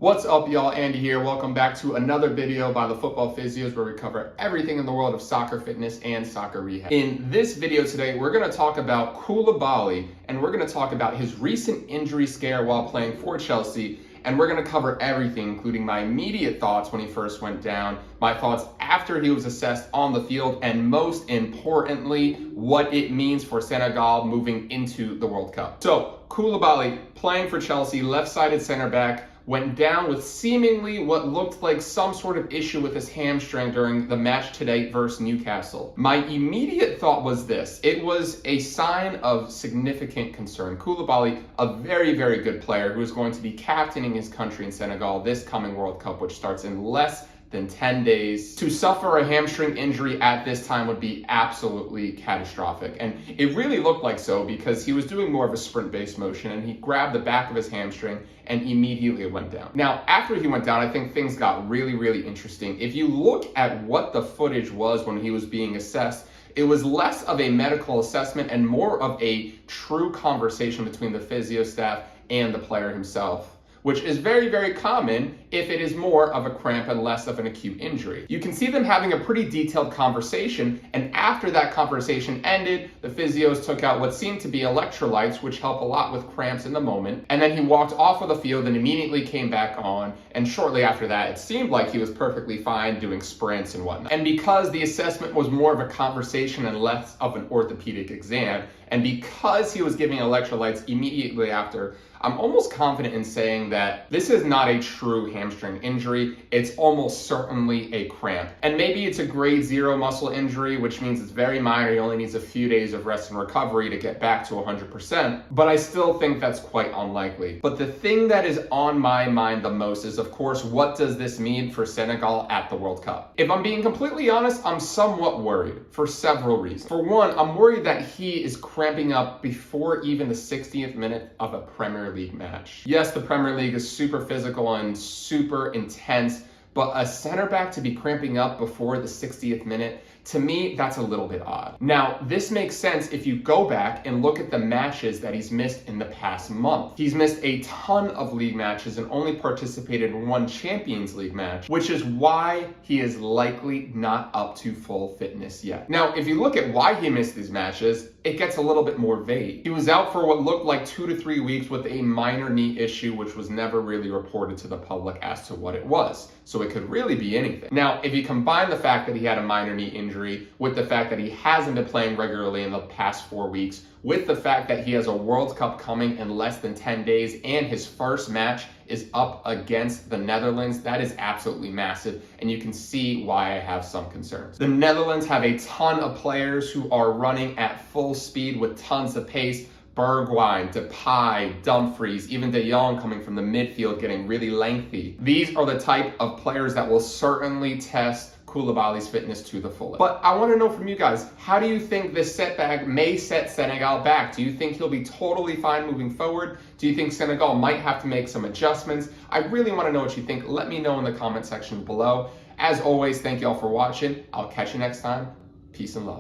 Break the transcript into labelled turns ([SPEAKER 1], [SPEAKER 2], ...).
[SPEAKER 1] What's up, y'all? Andy here. Welcome back to another video by the Football Physios, where we cover everything in the world of soccer fitness and soccer rehab. In this video today, we're going to talk about Koulibaly, and we're going to talk about his recent injury scare while playing for Chelsea. And we're going to cover everything, including my immediate thoughts when he first went down, my thoughts after he was assessed on the field, and most importantly, what it means for Senegal moving into the World Cup. So, Koulibaly, playing for Chelsea, left-sided center back, went down with seemingly what looked like some sort of issue with his hamstring during the match today versus Newcastle. My immediate thought was this: it was a sign of significant concern. Koulibaly, a very, very good player who is going to be captaining his country in Senegal this coming World Cup, which starts in less than 10 days. To suffer a hamstring injury at this time would be absolutely catastrophic. And it really looked like so, because he was doing more of a sprint-based motion and he grabbed the back of his hamstring and immediately it went down. Now, after he went down, I think things got really, really interesting. If you look at what the footage was when he was being assessed, it was less of a medical assessment and more of a true conversation between the physio staff and the player himself, which is very, very common if it is more of a cramp and less of an acute injury. You can see them having a pretty detailed conversation, and after that conversation ended, the physios took out what seemed to be electrolytes, which help a lot with cramps in the moment, and then he walked off of the field and immediately came back on, and shortly after that, it seemed like he was perfectly fine doing sprints and whatnot. And because the assessment was more of a conversation and less of an orthopedic exam, and because he was giving electrolytes immediately after, I'm almost confident in saying that this is not a true hamstring injury. It's almost certainly a cramp. And maybe it's a grade 0 muscle injury, which means it's very minor. He only needs a few days of rest and recovery to get back to 100%. But I still think that's quite unlikely. But the thing that is on my mind the most is, of course, what does this mean for Senegal at the World Cup? If I'm being completely honest, I'm somewhat worried for several reasons. For one, I'm worried that he is cramping up before even the 60th minute of a Premier League match. Yes, the Premier League is super physical and super intense, but a center back to be cramping up before the 60th minute, to me, that's a little bit odd. Now, this makes sense if you go back and look at the matches that he's missed in the past month. He's missed a ton of league matches and only participated in one Champions League match, which is why he is likely not up to full fitness yet. Now, if you look at why he missed these matches, it gets a little bit more vague. He was out for what looked like 2 to 3 weeks with a minor knee issue, which was never really reported to the public as to what it was. So it could really be anything. Now, if you combine the fact that he had a minor knee injury with the fact that he hasn't been playing regularly in the past 4 weeks, with the fact that he has a World Cup coming in less than 10 days and his first match is up against the Netherlands, that is absolutely massive, and you can see why I have some concerns. The Netherlands have a ton of players who are running at full speed with tons of pace. Bergwijn, Depay, Dumfries, even De Jong coming from the midfield getting really lengthy. These are the type of players that will certainly test Koulibaly's fitness to the fullest. But I want to know from you guys, how do you think this setback may set Senegal back? Do you think he'll be totally fine moving forward? Do you think Senegal might have to make some adjustments? I really want to know what you think. Let me know in the comment section below. As always, thank you all for watching. I'll catch you next time. Peace and love.